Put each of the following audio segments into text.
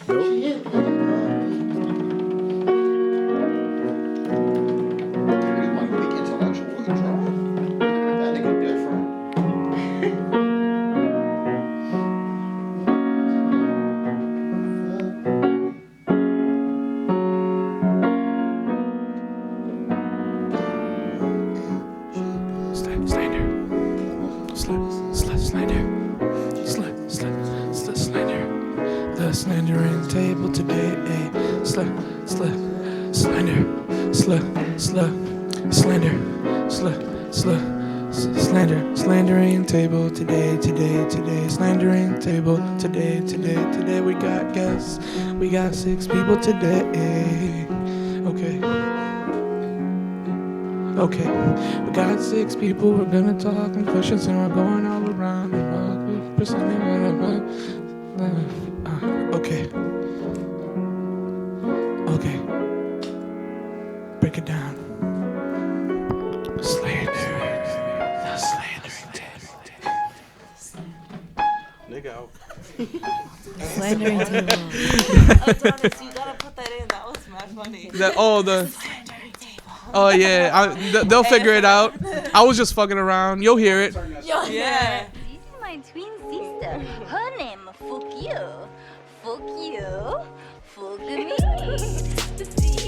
The Slandering Table today, Slandering Table today, Slandering Table today, we got guests, we got 6 people today, okay, we got 6 people, we're gonna talk and questions and we're going all around, okay, break it down. The Slandering Table. Nigga. Slandering Table. Adonis, you gotta put that in. That was mad funny. Slandering Table. Oh yeah, they'll figure it out. I was just fucking around. You'll hear it. Yeah. This is my twin sister. Her name, fuck you. Fuck you. Fuck me. See?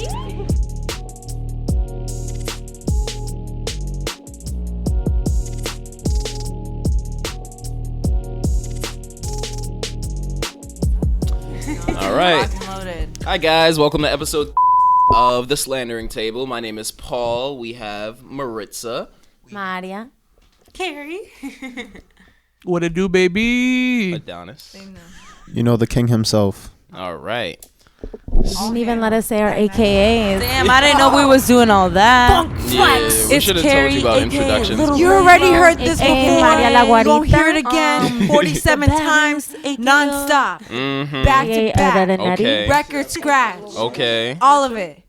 All right. Hi guys, welcome to episode of the Slandering Table. My name is Paul. We have Maritza, Maria, Kerri. What it do, baby? Adonis. You know, the king himself. All right. you didn't even let us say our AKAs. Damn, I didn't know we was doing all that. Yeah, we should have told you about introductions. You already heard this before. Maria La You're going to hear it Guarita. again 47 times non-stop. Mm-hmm. Back to back. Okay. Record scratch. Okay. All of it.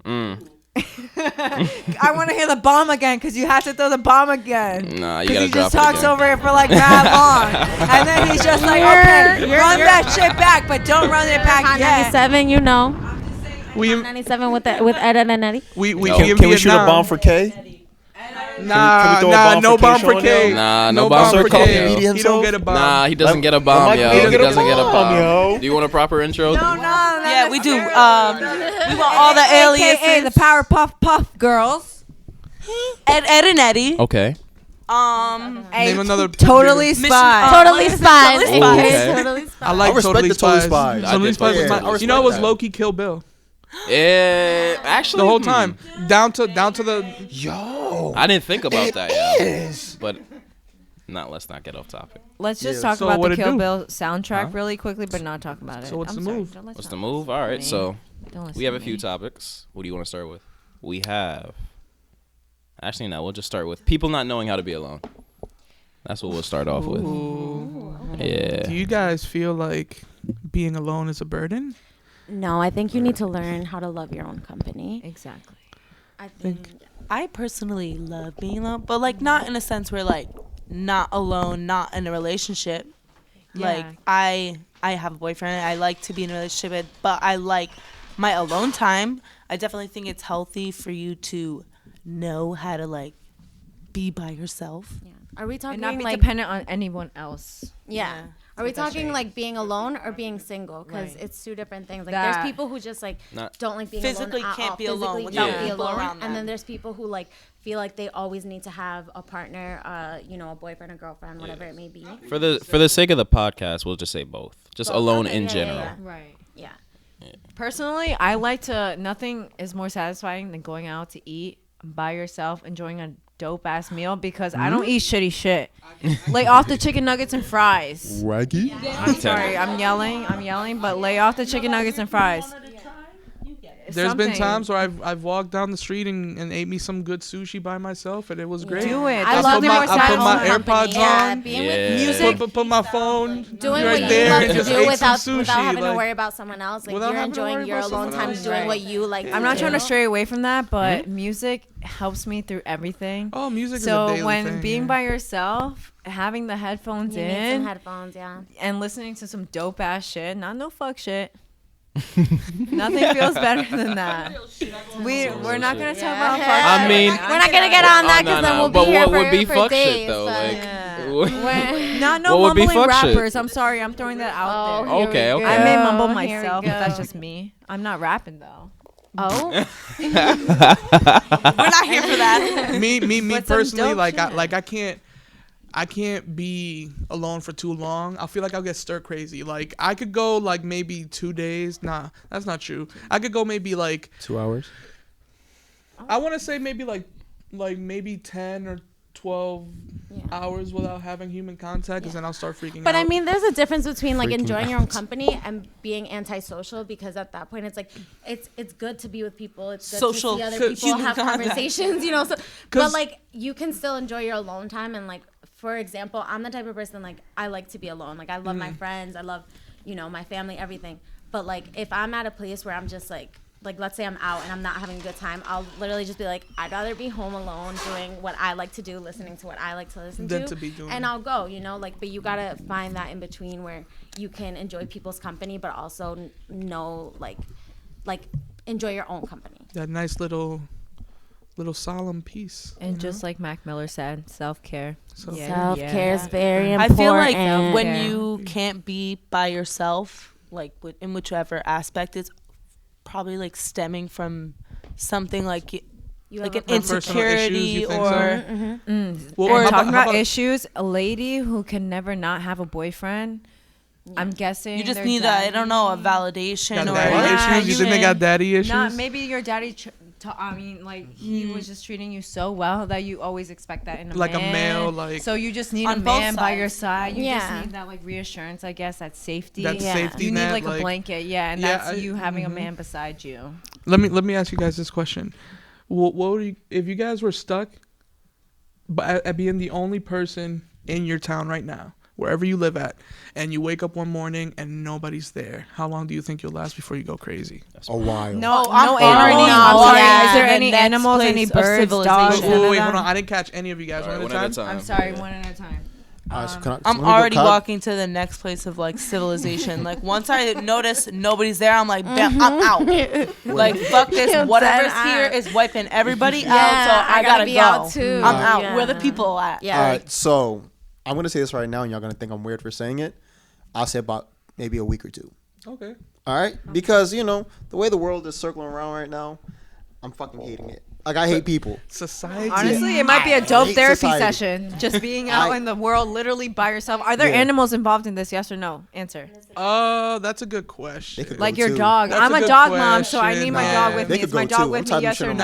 I want to hear the bomb again because you have to throw the bomb again. Nah, you Because gotta he drop just it talks again. over it for like mad long. And then he's just like, okay, run that shit back, but don't run it back Hot yet. 97, you know. We 97 with Ed and Eddie. Can we shoot a bomb for K? Nah, throw a bomb no for bomb K for Sean, K. yo? Nah, no bomb for Call of K. Duty He don't himself? get a bomb. Nah, he doesn't get a bomb, yo. He He doesn't get a bomb. yo. Do you want a proper intro? No, Yeah, we do. We want all the aliases. AKA the Powerpuff Girls. Ed and Eddie. Okay. Name another. Totally Spy. Totally Spies. Totally Spies. Totally Spies. I like I respect Totally the Totally Spies. Spies. I Totally did Spies was Totally my. Spies. You know, it was that. low-key Kill Bill. Actually, The whole time, down to the. Yo. I didn't think about that, yeah. Yes. But let's not get off topic. Let's just Yeah. talk So about what the it Kill do? Bill soundtrack Huh? really quickly, but not talk about it. So what's I'm the sorry. move? Don't listen What's to the me. move? All right, so Don't listen we have to a few me. topics. What do you want to start with? We have. Actually, no. We'll just start with people not knowing how to be alone. That's what we'll start off with. Yeah. Do you guys feel like being alone is a burden? No, I think you need to learn how to love your own company. Exactly. I think. I personally love being alone, but like not in a sense where like not alone, not in a relationship. Like I have a boyfriend. I like to be in a relationship, but I like my alone time. I definitely think it's healthy for you to know how to like be by yourself. Yeah. Are we talking And not be like? dependent on anyone else. Yeah. Are we talking like being alone or being single? Because Right. it's two different things. Like That- there's people who just like Not- don't like being Physically alone. can't be alone Physically without can't be people alone. around And them. then there's people who like feel like they always need to have a partner, a boyfriend, a girlfriend, whatever it may be. For the sake of the podcast, we'll just say both. Just Both. alone Okay, in yeah, general. yeah, Right. Yeah. Personally, I like to. Nothing is more satisfying than going out to eat by yourself, enjoying a dope ass meal because I don't eat shitty shit. Lay off the chicken nuggets and fries. Raggy? I'm sorry, I'm yelling, but lay off the chicken nuggets and fries. There's been Something. times where I've walked down the street and ate me some good sushi by myself, and it was great. Do it. I There's love nothing the more I put my satisfying. AirPods Yeah, on. being Yeah. with music. Put my phone Doing right what you there love and to just do ate without some sushi. having to like- worry about someone else. Like Without you're having to worry enjoying your about alone someone time else. doing Right. what you like. I'm not trying to do. stray away from that, but music helps me through everything. Oh, music So is a daily when thing, being yeah. by yourself, having the headphones You need in some headphones, yeah. and listening to some dope ass shit, not no fuck shit. Nothing feels better than that. We're not gonna talk about. I mean, we're not gonna get on that because then we'll be but here what would be for fuck days. shit though? so- Like, Not no What would be mumbling fuck shit? rappers. I'm sorry, I'm throwing that out there. Okay, okay. I may mumble Here we myself, but go. that's just me. I'm not rapping though. Oh, We're not here for that. me But some personally, dope like shit. I can't be alone for too long. I feel like I'll get stir crazy. Like I could go like maybe 2 days. Nah, that's not true. I could go maybe like 2 hours. I want to say maybe like maybe 10 or 12 hours without having human contact, because then I'll start freaking out. but I mean, there's a difference between like Freaking enjoying your own out. company and being antisocial, because at that point it's like it's good to be with people. It's good Social to see other people human have contact. conversations, you know. So, 'Cause- but like you can still enjoy your alone time. And like, for example, I'm the type of person, like, I like to be alone. Like, I love my friends. I love, you know, my family, everything. But like, if I'm at a place where I'm just like let's say I'm out and I'm not having a good time, I'll literally just be like, I'd rather be home alone doing what I like to do, listening to what I like to listen Than to, to be doing and I'll go, you know, like, but you gotta find that in between where you can enjoy people's company, but also know, like enjoy your own company. that nice little solemn piece. And just like Mac Miller said, self-care. Self-care is very I important. feel like when Yeah. you can't be by yourself, like in whichever aspect, it's probably like stemming from something like you like have an a Personal insecurity issues, you think or so? Well, Or how talking about- about issues, a lady who can never not have a boyfriend. I'm guessing you just their need daddy- I don't know, a validation got or daddy Yeah, issues? You think they got daddy issues? Not maybe your daddy. I mean, like he was just treating you so well that you always expect that in a Like a man. male, like- so you just need On a both man by sides. your side. You Yeah. just need that like reassurance, I guess, that safety. That Yeah. safety You need net, like a blanket, yeah, and Yeah, that's you having a man beside you. Let me ask you guys this question. What would you, if you guys were stuck at being the only person in your town right now, wherever you live at, and you wake up one morning and nobody's there, how long do you think you'll last before you go crazy? A while. No, I'm no already animals. on I'm sorry. yeah, Is there the any next animals, any place of birds, dogs? civilization. none of Wait, that? hold on. I didn't catch any of you guys. All right, One at a time? I'm sorry, one at a time. All right, so can I, so I'm let me go already cop? walking to the next place of like civilization. Like once I notice nobody's there, I'm like, bam, I'm out. Like fuck this. You're Whatever's dead here out. is wiping everybody Yeah, out. So I gotta be go. out too. I'm out. Yeah. Where the people at? Yeah. All right, so I'm gonna say this right now, and y'all gonna think I'm weird for saying it. I'll say about maybe a week or two. Okay. All right, because you know the way the world is circling around right now, I'm fucking hating it. Like I hate people. Society. Honestly, it might be a dope hate therapy society. session. Just being out in the world, literally by yourself. Are there Yeah. animals involved in this? Yes or no? Answer. That's a good question. They could Like go your too. dog. That's I'm a a good dog mom, so I question. need my Nah. dog with They me. could Is my go dog too. with I'm me? typing Yes shit or on no?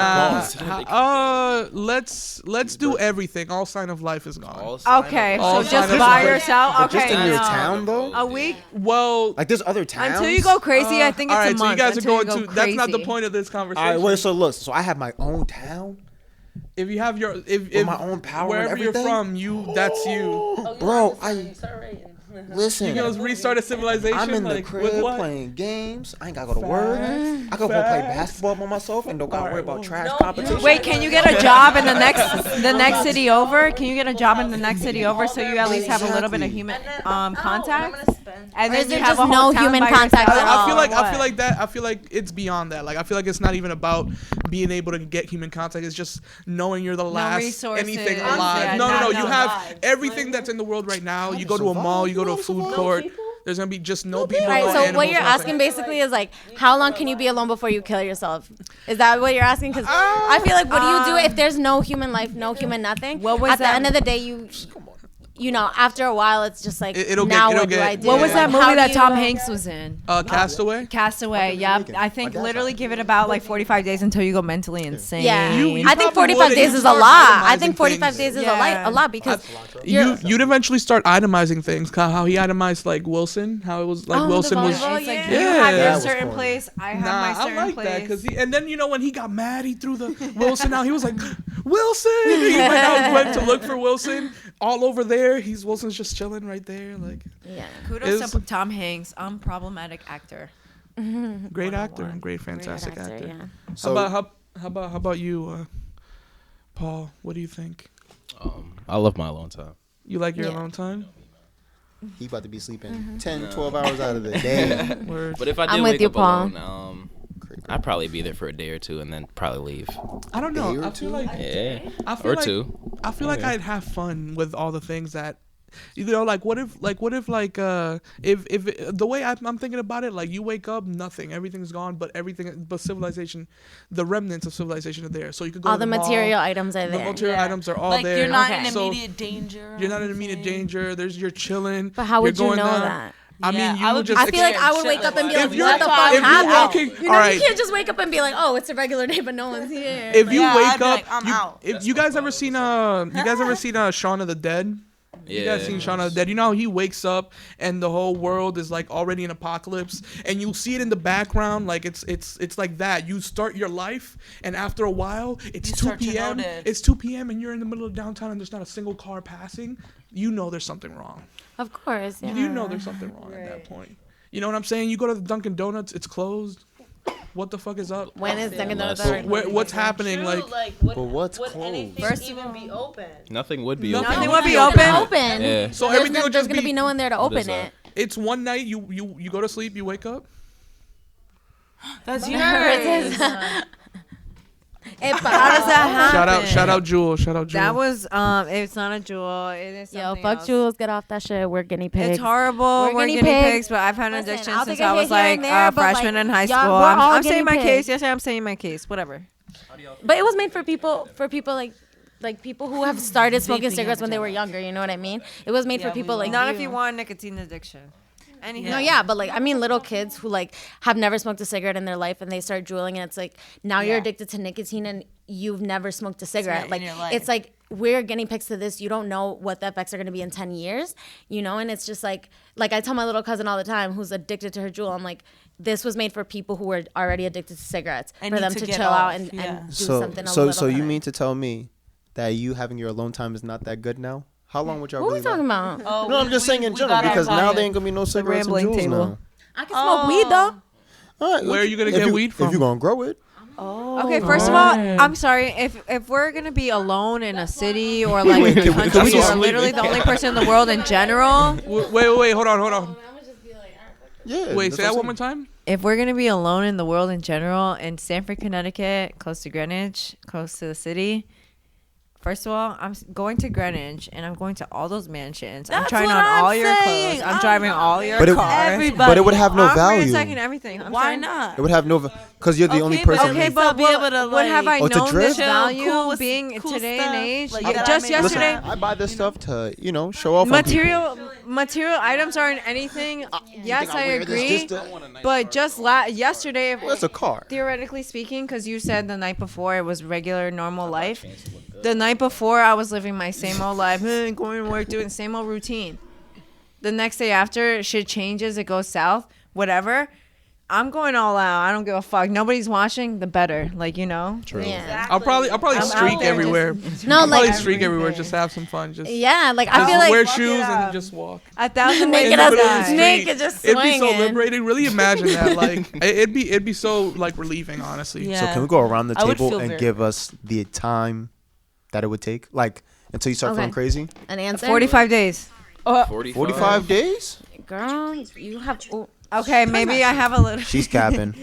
my phone. Let's do everything. All sign of life is gone. Okay, All so just sign of by life. yourself. But Okay, just in your no. town though. A week Well, Like there's other towns. until you go crazy. I think it's all right, a month. so you guys are until going you to. go That's not the crazy. point of this All conversation. right, wait. So look. So I have my own town, If you have your, if my own power and wherever you're everything? from, that's you. bro. Listen. You gonna restart a civilization? I'm in the like, with crib what? playing games. I ain't gotta go to work. I can go play basketball by myself and don't gotta worry about trash competition. Wait, can you get a job in the next city over? Can you get a job in the next city over so you at least have a little bit of human contact? And Or then is you there have just a whole no town human by contact yourself? at all? I feel like it's beyond that. Like I feel like it's not even about being able to get human contact. It's just knowing you're the last resources. anything Yeah, alive. No. no You have lives. everything that's in the world right now. You go to a mall, you go to a food court. There's gonna be just no people. Right, no so what animals, you're nothing. asking basically is like, how long can you be alone before you kill yourself? Is that what you're asking? Because I feel like, what do you do if there's no human life, no human nothing? What was At the that? end of the day, you know, after a while, it's just like, It'll now get- what it'll do get- I do? What was that Like, how movie do that you- Tom Hanks was in? Castaway. Castaway. Yeah, I think literally give it about like 45 days until you go mentally insane. Yeah, You I think probably 45 would. days You is a start lot. I itemizing think 45 things. days is Yeah. a lot because You'd eventually start itemizing things. How he itemized like Wilson. How it was like Oh, Wilson the was. volleyball, It's like yeah. you have Yeah. your That was certain corny. place. I have Nah, my I certain like place. that because and then when he got mad, he threw the Wilson out. He was like, Wilson. He went to look for Wilson. All over there, Wilson's just chilling right there. Like yeah. Kudos to Tom Hanks. Problematic actor. great actor and great fantastic Great actor. yeah. So How about you, Paul? What do you think? I love my alone time. You like your Yeah. alone time? he about to be sleeping 10, 12 hours out of the day. Word. But if I I'm did with wake you, up Paul. alone, I'd probably be there for a day or two and then probably leave. I don't know. Day or I feel two? like Yeah. I feel Or like, two. I feel like I'd have fun with all the things that, you know, like what if if the way I'm thinking about it, like you wake up, nothing, everything's gone, but civilization, the remnants of civilization are there, so you could go All to the mall, material items are The there. material items are all Like there. you're not Okay. in So immediate danger. you're not in immediate danger. You're chilling. But how would you're you going know there. that? I Yeah, mean, you I would would just. I feel like I would wake up and be like, If you're- what the fuck if you're happened? walking- You know, all right. you can't just wake up and be like, oh, it's a regular day, but no one's here. If you Yeah, I'd wake be up, like, I'm out. if you guys ever seen Shaun of the Dead? Yeah. You guys seen Shaun of the Dead? You know how he wakes up and the whole world is like already in apocalypse, and you see it in the background, like it's like that. You start your life, and after a while, it's You 2 start to p.m. notice. It's 2 p.m. and you're in the middle of downtown, and there's not a single car passing. You know there's something wrong. Of course, yeah. You know there's something wrong at that point. You know what I'm saying? You go to the Dunkin' Donuts, it's closed. What the fuck is up? When is Dunkin' Donuts But open? What's happening? Like, But what's would closed? anything First even be open? Nothing would be Nothing open. Nothing would be It's open. open. Yeah. so There's, everything will there's just gonna be no one there to What is open that? it. It's one night. You go to sleep. You wake up. That's yours. How How does that happen? Shout out Jewel. Shout out Jewel. That was it's not a jewel. It is Yo, something fuck else. Jules, get off that shit. We're guinea pigs. It's horrible. We're guinea pigs, but I've had an Listen, addiction I'll since take a I hit was here like and there, but, freshman like, in high y'all- school. we're all I'm saying my guinea case. pigs. Yes, I'm saying my case. Whatever. But it was made for people like people who have started smoking cigarettes when they were younger. You know what I mean? It was made for people like Not if you want nicotine addiction. Anyhow. No, yeah, but like I mean, little kids who like have never smoked a cigarette in their life and they start drooling, and it's like now you're Yeah. addicted to nicotine and you've never smoked a cigarette. in Like your life. it's like we're guinea pigs to this. You don't know what the effects are going to be in 10 years, you know. And it's just like I tell my little cousin all the time who's addicted to her Juul. I'm like, this was made for people who were already addicted to cigarettes And for need them to to get chill off, out and yeah. do So something a so little so you better. mean to tell me that you having your alone time is not that good now? How long would y'all What are we really talking love? about? Oh, No, I'm just saying in general because now there ain't gonna be no cigarettes and rambling Juuls table. now. I can smoke weed though. All right, Where are you gonna if get weed from? If you gonna grow it, Okay, first of all, I'm sorry if we're gonna be alone in a city or like Wait, a can we country just or leave literally it? the only person in the world in general. Wait, hold on. yeah. Wait, that's say what that I'm one more saying. time. If we're gonna be alone in the world in general, in Stamford, Connecticut, close to Greenwich, close to the city. First of all, I'm going to Greenwich and I'm going to all those mansions. I'm That's trying what on I'm all your saying. clothes. I'm driving all your But it- cars. Everybody. But it would have no I'm value. ransacking everything. I'm Why sorry. not? It would have no because you're the only Okay, but person. okay, who- but be able to, Would have I like- Oh, to known drip? this value Chill, cool, being cool today stuff. and age? Like, Yeah, that just I mean- yesterday. Listen, I buy this stuff to show off. on people. Material items aren't anything. Yes, think I I wear this agree. just to- But just yesterday, Well, it's a car. theoretically speaking, because you said the night before it was regular, normal life. The night before, I was living my same old life, going to work, doing the same old routine. The next day after, shit changes, it goes south, whatever. I'm going all out. I don't give a fuck. Nobody's watching. The better, like you know. True. Yeah. I'll probably I'm streak out there everywhere. No, I'll probably like streak everywhere. Just have some fun. Just yeah, like I just feel like wear fuck shoes it and up. just walk. 1,000 Naked ways In to the as middle of die. the street. naked, just It'd be so swinging. liberating. Really imagine that. Like it'd be so like relieving. Honestly. Yeah. So can we go around the I would table feel and very- give us the time that it would take, like until you start Okay. feeling crazy? An answer. 45 days. 45 days? Girl, you have. Oh, Okay, maybe I have a little. She's capping.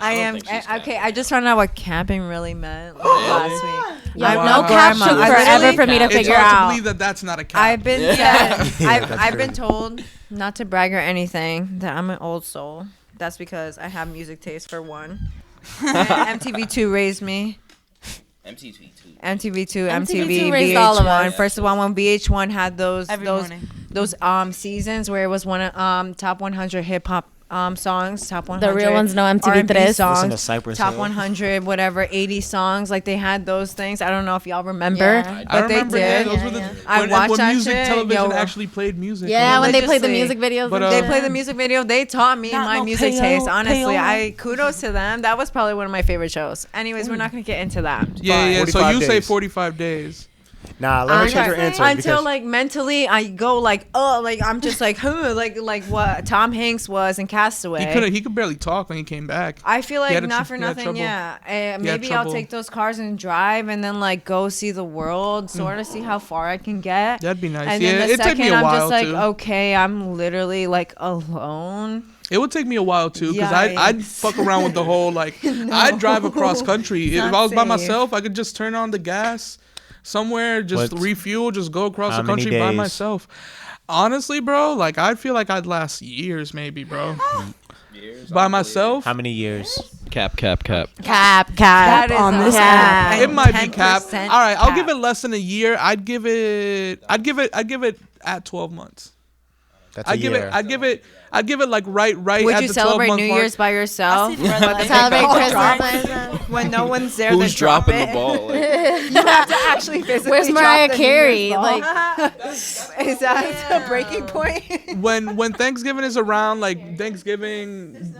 I am okay. I just found out what camping really meant last week. you have Wow. no cap Grandma, shoot I forever really- for me to It's figure hard to out. believe that that's not a cap. I've been Yeah, I've that's been true. told not to brag or anything that I'm an old soul. That's because I have music taste for one. And MTV2 raised me. MTV2. MTV2, MTV2 raised all of VH1. us. First of all, when VH1 had those Every those morning. those seasons where it was one of top 100 hip hop songs, top 100 The real ones know MTV3. R&B Listen to songs, Cypress top Hill. 100 whatever 80 songs. Like they had those things. I don't know if y'all remember, Yeah. I but they remember. Yeah, did. those were the I when, watched when that music shit, television yo. actually played music. Yeah, when they played the Religiously. music videos. But, and They shit. played the music video. They taught me Not my no music payo- taste. Honestly, payo. I kudos to them. That was probably one of my favorite shows. Anyways, we're not gonna get into that. Yeah, but- yeah. So 45 you say days. 45 days. Nah, let me change your answer. Until because like mentally, I go like, oh, like I'm just like, like what Tom Hanks was in Castaway. He could barely talk when he came back. I feel He like had not for he had nothing, trouble. yeah. He had Maybe I'll trouble. take those cars and drive, and then like go see the world, sort of see how far I can get. That'd be nice. And Yeah, then the it'd take me second a I'm while just like, too. okay, I'm literally like alone. It would take me a while too, because I'd Yikes. fuck around with the whole like I'd drive across country. If not I was by safe. myself, I could just turn on the gas somewhere, just What? refuel, just go across How the many country by days? myself. Honestly, bro, like I feel like I'd last years, maybe, bro. By myself, how many years? Cap. Cap That is on a this cap. app. it might be cap. 10% All right, I'll cap. give it less than a year. I'd give it at 12 months. That's a I'd year. I'd give it like right Would at you the celebrate 12-month New mark. Year's by yourself? Celebrate Drop Christmas. when no one's there. Who's to drop dropping it. the ball? Like, You have to actually physically Where's drop Mariah the New Carey? Year's ball. Like, Is that a breaking point? when Thanksgiving is around, like Thanksgiving,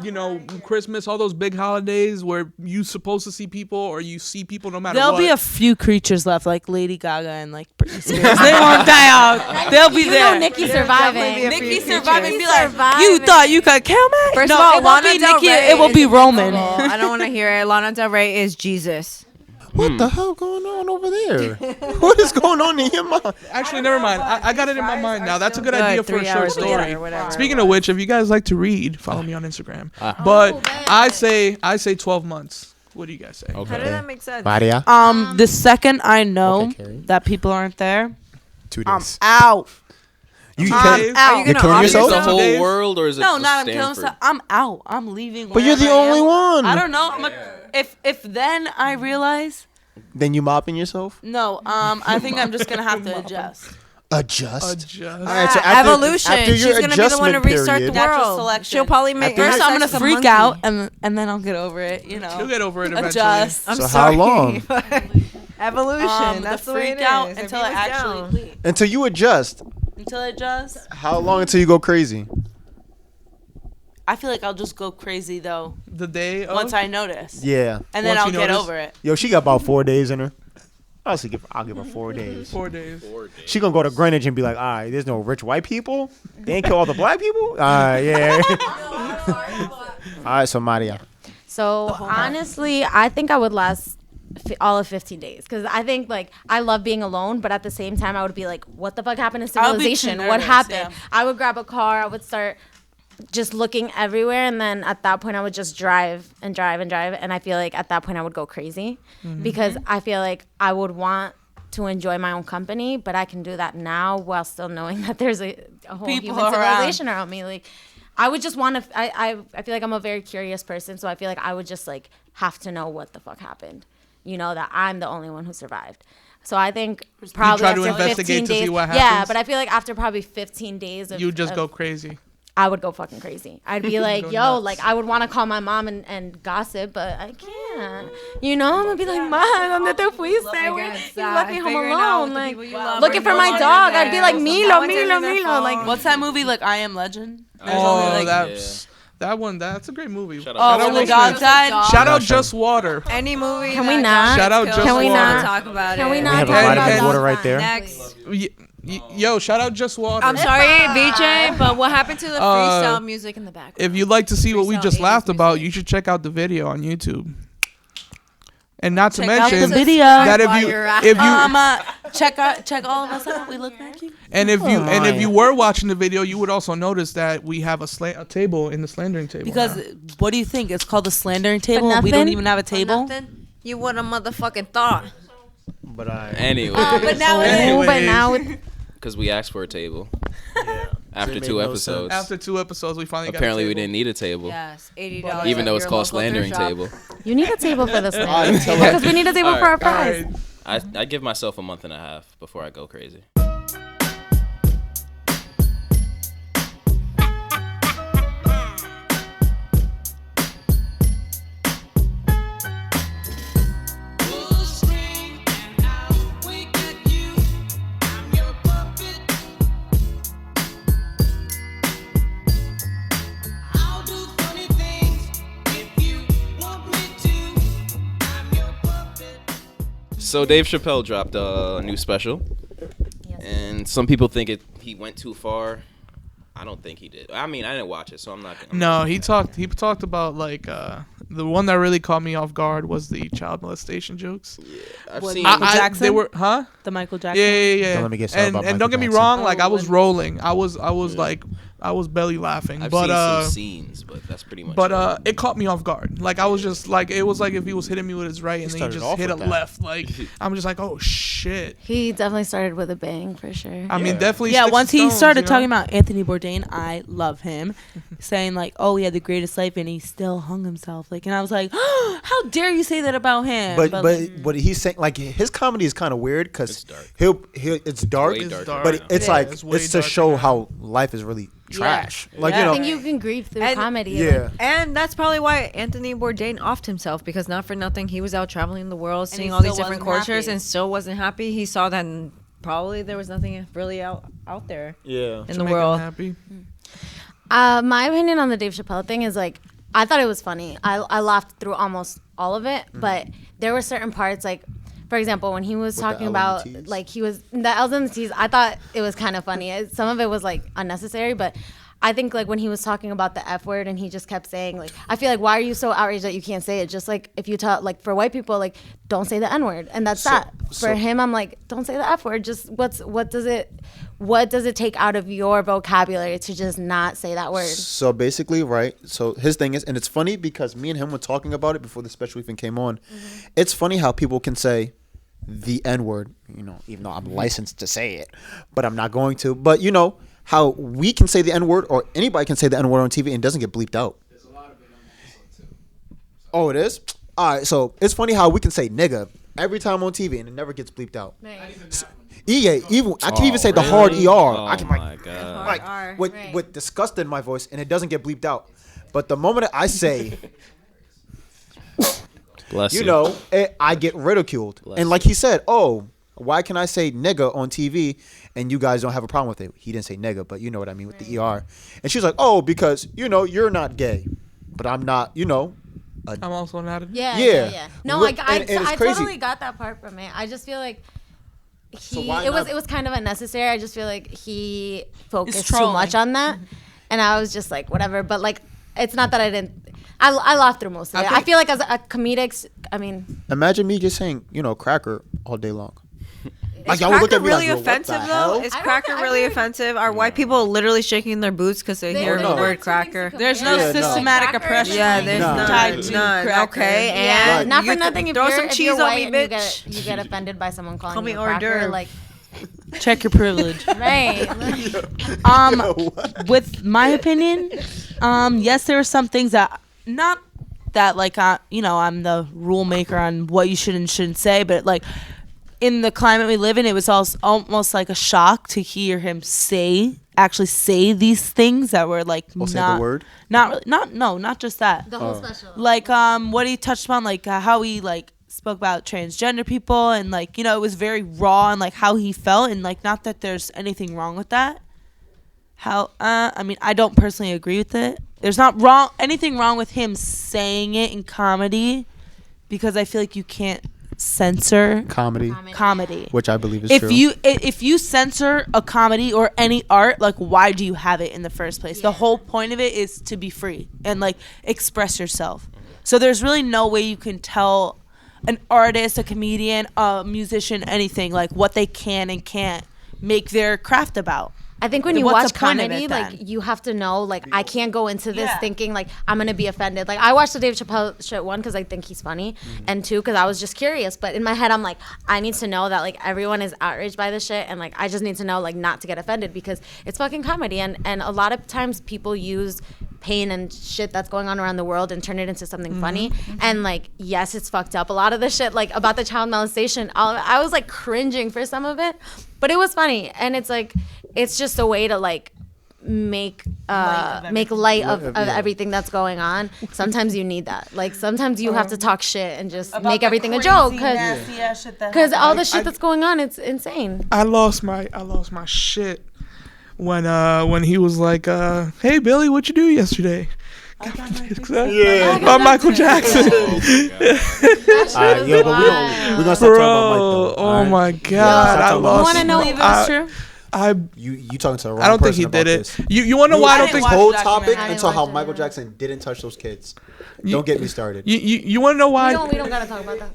Christmas, all those big holidays where you supposed to see people or you see people no matter There'll what. be a few creatures left, like Lady Gaga and like Britney Spears. They won't die out. They'll be you there. know Nikki definitely surviving. be a Nikki few surviving and be like, surviving. you thought you could kill me? First no, of all, it won't Lana be Del Nikki. Rey It will is be Roman. invincible. I don't want to hear it. Lana Del Rey is Jesus. What the hell going on over there? What is going on in your mind? Actually, never mind. I got it in my mind now. That's a good idea for a 3 short hours later story. or whatever. Speaking of which, if you guys like to read, follow me on Instagram. But I say 12 months. What do you guys say? How did Okay. that make sense? Maria? The second I know Okay, Kerri. that people aren't there, 2 I'm days. out. You I'm kill- out. you You're gonna killing off yourself? the yourself? whole Days? world, or is it No, just not I'm killing Stanford? myself. I'm out. I'm leaving. But you're the wherever I only am. one. I don't know. If then I realize, Then you mopping yourself? no, I think I'm just gonna have to adjust. Adjust. Adjust. All right, so after, Evolution. After She's your gonna be the one to adjustment restart the period, Natural world. selection. She'll probably make. First, I'm gonna sex a freak monkey. out, and then I'll get over it. You know, You'll get over it eventually. adjust. I'm So how sorry. long? Evolution. That's the the way freak it out is. until If I he was actually down. bleed. until you adjust. Until I adjust. How long until you go crazy? I feel like I'll just go crazy though The day of, once I notice, Yeah. and then Once I'll you get notice. over it. Yo, she got about 4 days in her. I'll give her 4 days. 4 days. She gonna go to Greenwich and be like, all right, there's no rich white people. They ain't kill all the black people. Yeah. All right, so Maria. So honestly, I think I would last all of 15 days because I think like I love being alone, but at the same time I would be like, what the fuck happened to I would be too civilization? What nervous, happened? yeah. I would grab a car, I would start just looking everywhere, and then at that point I would just drive, and I feel like at that point I would go crazy because I feel like I would want to enjoy my own company, but I can do that now while still knowing that there's a whole People human around. civilization around me. Like I would just want to. I feel like I'm a very curious person, so I feel like I would just like have to know what the fuck happened. You know, that I'm the only one who survived. So I think probably try to after investigate 15 to see days. what Yeah, happens? but I feel like after probably 15 days of You just of- go crazy. I would go fucking crazy. I'd be like, Go yo, nuts. like I would want to call my mom and gossip, but I can't. You know, I'm gonna be like, Mom, ¿dónde te fuiste? You left me home alone. Like looking for my dog. I'd be like, Milo. Like What's that movie? Like I Am Legend. There's Oh, only, like, that's a great movie. Shout oh, out when the Will dog Smith. died. Shout out Just Water. Any movie. Can we that not? Josh Shout out kills, Just Can we wanna not? talk about Can it? we not have a talk vitamin about water dogs right then? there. Next. Yo, shout out Just Water. I'm sorry, BJ, but what happened to the freestyle music in the background? If you'd like to see what we Freestyle just 80s laughed about, music. you should check out the video on YouTube. And not to Check out the mention video. that While you're at if you Check all of us out. We look like you. and if you were watching the video, you would also notice that we have a table in the Slandering Table. Because now. what do you think? It's called the Slandering Table. and We nothing? don't even have a table. Nothing. You would have motherfucking thought. But I. Anyway, But now it is. Anyways. But now it, because we asked for a table after It made 2 no episodes. after 2 episodes, we finally Apparently, got a we table. didn't need a table, Yes, $80. even though it's at called your local Slandering thrift shop. Table. you need a table for this Alright, one tell because we need a table for our All fries. right. I give myself a month and a half before I go crazy. So Dave Chappelle dropped a new special, and some people think he went too far. I don't think he did. I mean, I didn't watch it, so I'm not. No, he talked about like the one that really caught me off guard was the child molestation jokes. Yeah, I've What, seen. Michael Jackson? They were, huh? The Michael Jackson. Yeah. Don't let me get started about and don't get me Michael wrong, Jackson. like I was Oh, rolling. I was like I was belly laughing. I've but seen some scenes, but that's pretty much. But it caught me off guard. Like I was just like, it was like if he was hitting me with his right and then he started just off hit a with that. left. Like I'm just like, oh shit. He definitely started with a bang for sure. I mean, definitely. Yeah, sticks once to he stones, started you know? talking about Anthony Bourdain, I love him, saying like, "Oh, he had the greatest life and he still hung himself." Like, and I was like, oh, "How dare you say that about him?" But what he's saying, like his comedy is kind of weird because It's dark. it's dark, Way darker dark. but it's Yeah, like it's way it's to darker show now. how life is really trash. Like Yeah. you I know, think you can grieve through And- comedy. yeah. Like, And that's probably why Anthony Bourdain offed himself, because not for nothing he was out traveling the world, he seeing all these still different wasn't cultures, happy. and still wasn't happy. He saw that probably there was nothing really out there yeah. in To the make him world. happy. my opinion on the Dave Chappelle thing is like, I thought it was funny. I laughed through almost all of it, but there were certain parts like, for example, when he was With the talking L's about and the T's? like the L's and the T's, I thought it was kind of funny. Some of it was like unnecessary, but I think like when he was talking about the F word and he just kept saying like, I feel like, why are you so outraged that you can't say it? Just like if you tell like for white people, like don't say the N word, and that's that. For him, I'm like, don't say the F word. Just what does it take out of your vocabulary to just not say that word? So basically, right. So his thing is, and it's funny because me and him were talking about it before the special even came on. Mm-hmm. It's funny how people can say the N word, you know, even though I'm licensed to say it, but I'm not going to. But you know how we can say the N word, or anybody can say the N word on TV and it doesn't get bleeped out. There's a lot of it on the episode too. Oh, it is? All right, so it's funny how we can say nigga every time on TV and it never gets bleeped out. Yeah, even I can even say the hard ER. Oh I can my like, god. like R. with Right. with disgust in my voice and it doesn't get bleeped out. But the moment I say, Bless you. you know, I get ridiculed. Bless And like he said, oh, why can I say nigga on TV and you guys don't have a problem with it? He didn't say nigga, but you know what I mean with the ER. And she's like, oh, because, you know, you're not gay. But I'm not, you know. I'm also not. Yeah. No, What- I and it's I crazy. totally got that part from it. I just feel like why it was not- kind of unnecessary. I just feel like he focused too trolling. much on that, and I was just like, whatever. But like, it's not that I didn't. I laughed through most of it. I feel like as a comedic, I mean, Imagine me just saying, you know, cracker all day long. Is y'all would look cracker at me really like, yo, what the offensive hell? though? Is I don't cracker think- I really feel like- offensive? Are white people literally shaking their boots because they hear no. the word cracker? There's no Yeah, no. systematic Cracker- oppression. Yeah, there's No. none. Tied to None. cracker. Okay, yeah, and not you for can nothing. If throw you're, some if cheese you're on white me, and you bitch. get offended by someone calling Call me you a hors cracker, d'oeuvre. like Check your privilege. right. With my opinion, yes, there are some things that not that like you know, I'm the rule maker on what you should and shouldn't say, but like in the climate we live in, it was also almost like a shock to hear him actually say these things that were like Or say not the word? not really, not just that. The whole special. Like what he touched upon, like how he like spoke about transgender people, and like, you know, it was very raw and like how he felt, and like not that there's anything wrong with that. How I mean, I don't personally agree with it. There's not anything wrong with him saying it in comedy, because I feel like you can't censor Comedy, comedy. which I believe is If true. if you censor a comedy or any art, like, why do you have it in the first place? The whole point of it is to be free and like express yourself. So there's really no way you can tell an artist, a comedian, a musician, anything, like what they can and can't make their craft about. I think when you What's watch the point of comedy, it like then? you have to know, like I can't go into this Yeah. thinking like I'm gonna be offended. Like I watched the Dave Chappelle shit, one because I think he's funny, and two because I was just curious. But in my head, I'm like, I need to know that like everyone is outraged by this shit, and like I just need to know like not to get offended because it's fucking comedy, and a lot of times people use pain and shit that's going on around the world and turn it into something funny. And like, yes, it's fucked up. A lot of the shit like about the child molestation, I was like cringing for some of it, but it was funny, and it's like it's just a way to like make light of everything that's going on. Sometimes you need that. Like sometimes you have to talk shit and just make everything a joke because all the shit that's going on, it's insane. I lost my shit when he was like, "Hey Billy, what you do yesterday?" Yeah. By Michael Jackson. All right, yo, but we're gonna start talking about Mike though. Oh my God, I You lost. You want to know Believe it was true? You talking to the wrong I don't think person he about did it. this. You want to know why I don't didn't think watch This whole the topic documentary. until how watch it. Michael Jackson didn't touch those kids. Don't get me started. you want to know why? We don't gotta talk about that.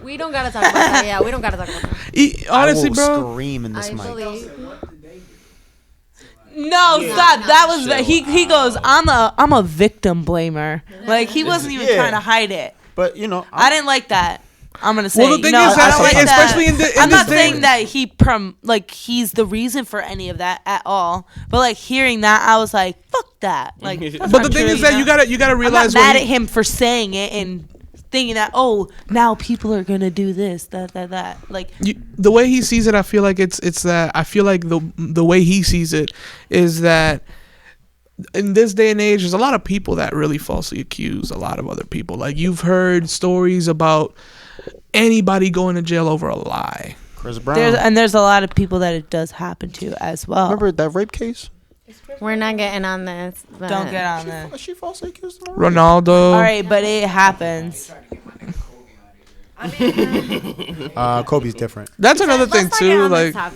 We don't gotta talk about that. Yeah, we don't gotta talk about that. Honestly, I will bro. scream in this I mic. believe. No, stop. That was he goes. I'm a victim blamer. Like he wasn't even trying to hide it. But you know, I didn't like that. I'm gonna say. Well, the thing no, is that, I don't like, like that. especially in I'm this not day- saying that he's the reason for any of that at all. But like hearing that, I was like, fuck that. Like, that's But not the thing true, is that know? you gotta I'm realize not mad when at him for saying it and thinking that now people are gonna do this that like the way he sees it, I feel like it's that I feel like the way he sees it is that in this day and age, there's a lot of people that really falsely accuse a lot of other people. Like you've heard stories about anybody going to jail over a lie. Chris Brown. there's a lot of people that it does happen to as well. Remember that rape case? We're not getting on this. But Don't get on that. She falsely accused him. Ronaldo. All right, but it happens. Kobe's different. That's another thing Let's not get too. on this Like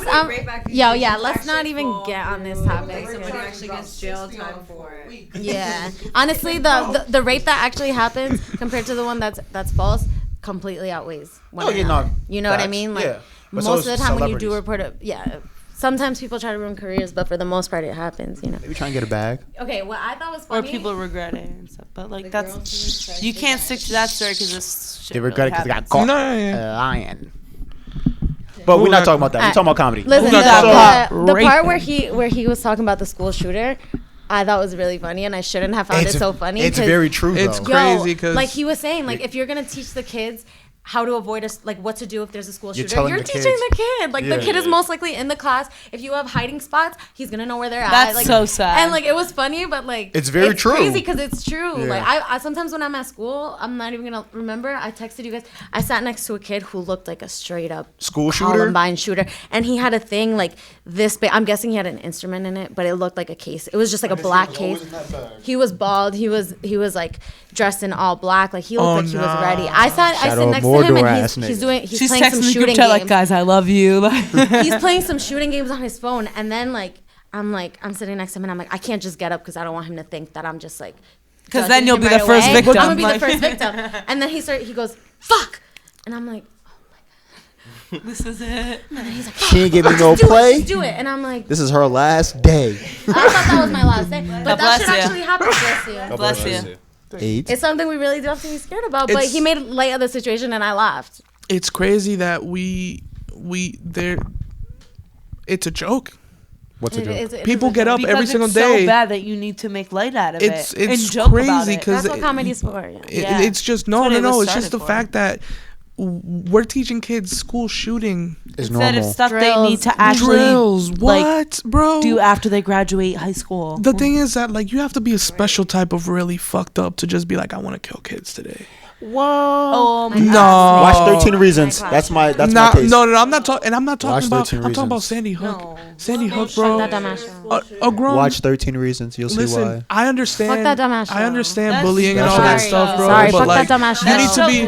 topic. Yeah, Yeah, let's not even get on this topic. Somebody actually gets jail time for it. Yeah, honestly, the rate that actually happens compared to the one that's false completely outweighs. Oh, yeah, no, you know what I facts. mean? Like Yeah. But most so of the time when you celebrities. do report it, yeah. Sometimes people try to ruin careers, but for the most part, it happens. You know. Maybe try and get a bag. Okay, what I thought was Or funny. people regret it and stuff. But like that's you can't stick to that story because this shit They regret it because they really got caught No, yeah. lying. But we're not talking about that. We're talking about comedy. Listen, Who got the raping? part where he was talking about the school shooter, I thought was really funny, and I shouldn't have found it so funny. It's 'cause- very true though. It's crazy 'cause- like he was saying, like if you're gonna teach the kids how to avoid like what to do if there's a school You're shooter, telling you're the teaching kids. the kid. Like Yeah. the kid is most likely in the class. If you have hiding spots, he's gonna know where they're at. That's Like, so sad. And like it was funny, but like It's very true. Crazy because it's true. Yeah. Like I sometimes when I'm at school, I'm not even gonna remember. I texted you guys. I sat next to a kid who looked like a straight up School shooter? Columbine shooter, and he had a thing like this big. I'm guessing he had an instrument in it, but it looked like a case. It was just like a black case. He was bald. He was like dressed in all black. Like he looked like he was ready. I sit Shadow next to him, Mordor and ass he's nigga. he's She's playing some texting the group shooting chat games. like, guys, I love you. He's playing some shooting games on his phone, and then I'm sitting next to him, and I'm like, I can't just get up because I don't want him to think that I'm just like. 'Cause judging then you'll him be right the first away. victim. I'm gonna be Like- the first victim, and then he goes, "Fuck," and I'm like, This is it. and then he's like, She ain't give me no "Let's do it, play. let's do it," and I'm like, This is her last day. I thought that was my last day, but that bless should you. actually happen. Bless you. Bless you. 8. It's something we really do have to be scared about, but It's- he made light of the situation, and I laughed. it's crazy that it's a joke. What's a joke? It People is a get joke. up every Because single it's day. so bad that you need to make light out of It's it. and joke crazy about it. because That's what comedy's for. Yeah. Yeah. it's just That's what it was it's just the started for. fact that we're teaching kids school shooting Is Instead of normal. stuff they Drills. need to actually drills. like, What, bro? do after they graduate high school. The thing is that like you have to be a special type of really fucked up to just be like, I want to kill kids today. Oh my No. Watch 13 Reasons. That's my No, taste. no, I'm not talking, and I'm not talking Watch about. 13 I'm talking about Reasons. Sandy Hook. No. Sandy Hook, Fuck bro. that dumbass show. A grown. Watch 13 Reasons. You'll see Listen, why. I understand. Fuck that dumbass I show. understand That's- bullying and That's all that sorry. stuff, bro. Sorry, but fuck like, that dumbass show. you need to be.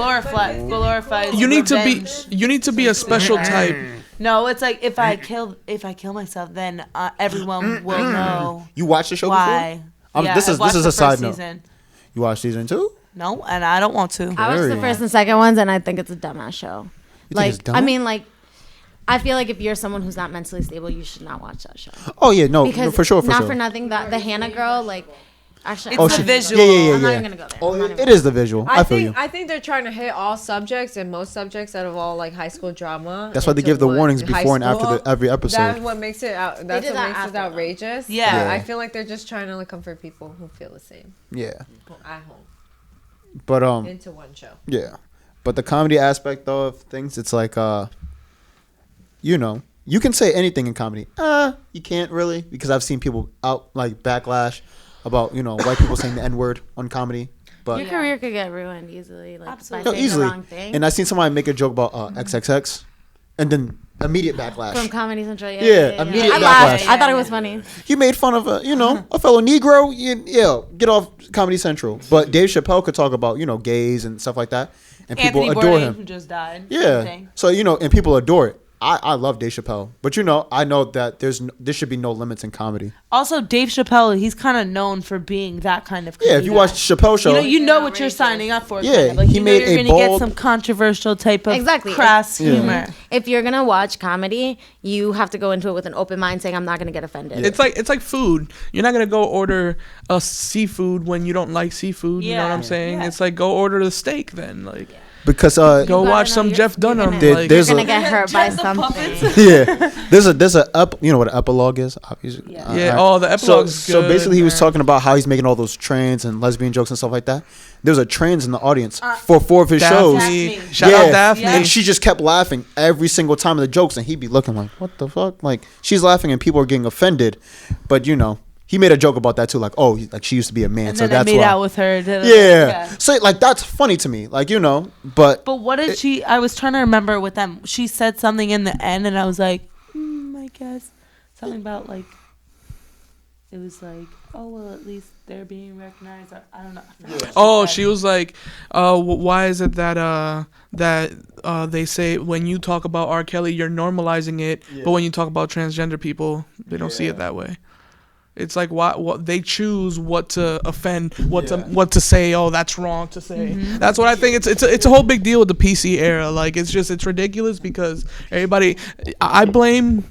glorifies You need to be. revenge. You need to be a special type. No, it's like if I kill myself, then everyone will know You watched the show why. before? Yeah, This I is watched a the side first note. season. You watched season 2? No, and I don't want to. I watched the Very. first and second ones, and I think it's a dumbass show. You think Like, it's dumb? I mean, like, I feel like if you're someone who's not mentally stable, you should not watch that show. Oh yeah, no, Because for sure, not for nothing, that the Hannah girl, like, actually, It's I'm the not- visual. Yeah. I'm not even gonna go there. Oh, I'm not even it is the visual. I feel you. I think they're trying to hit all subjects and most subjects out of all like high school drama. That's why they into give the one warnings high before and after school. every episode. That's what makes it out. That's did what that makes after, it though. outrageous. Yeah. I feel like they're just trying to like comfort people who feel the same Yeah, at home but into one show. yeah, but the comedy aspect though of things, it's like you know, you can say anything in comedy. You can't really, because I've seen people out like backlash about white people saying the N-word on comedy. But Your career could get ruined easily, like Absolutely. by no, saying easily. the wrong thing. And I seen somebody make a joke about XXX, and then immediate backlash. From Comedy Central. Yeah, immediate I laughed. backlash. I thought it was funny. He made fun of a fellow Negro. Get off Comedy Central. But Dave Chappelle could talk about gays and stuff like that, and people Anthony adore Bourdain, him. who just died. Yeah. So and people adore it. I love Dave Chappelle, but I know that there should be no limits in comedy. Also, Dave Chappelle, he's kind of known for being that kind of. Yeah, if you watch Chappelle show, you know what you're signing up for. Yeah, kind of. Like, he made you're a gonna get bold- some controversial type of Exactly. crass humor. If you're gonna watch comedy, you have to go into it with an open mind, saying I'm not gonna get offended. It's like food. You're not gonna go order a seafood when you don't like seafood. You know what I'm saying? Yeah. It's like go order the steak then. Like because go gotta watch know some you're- Jeff you're Dunham. gonna- Like, there's You're a gonna get hurt by something. there's a you know what an epilogue is? Obviously. Yeah. Oh, the epilogue's So good, basically, he was man. talking about how he's making all those trans and lesbian jokes and stuff like that. There was a trans in the audience for 4 of his shows. Daphne. Shout out Daphne. And she just kept laughing every single time of the jokes, and he'd be looking like, "What the fuck?" Like she's laughing, and people are getting offended. But he made a joke about that too, like, "Oh, like she used to be a man, And so then I that's made why." out with her. Yeah. So like that's funny to me, like But But what did she? I was trying to remember with them. She said something in the end, and I was like, I guess something about like. It was like, oh well, at least they're being recognized. Or, I don't know. Oh, she was like, why is it that they say when you talk about R. Kelly, you're normalizing it, but when you talk about transgender people, they don't see it that way. It's like what they choose what to offend, what to say. Oh, that's wrong to say. That's what I think. It's a whole big deal with the PC era. Like it's ridiculous because everybody. I blame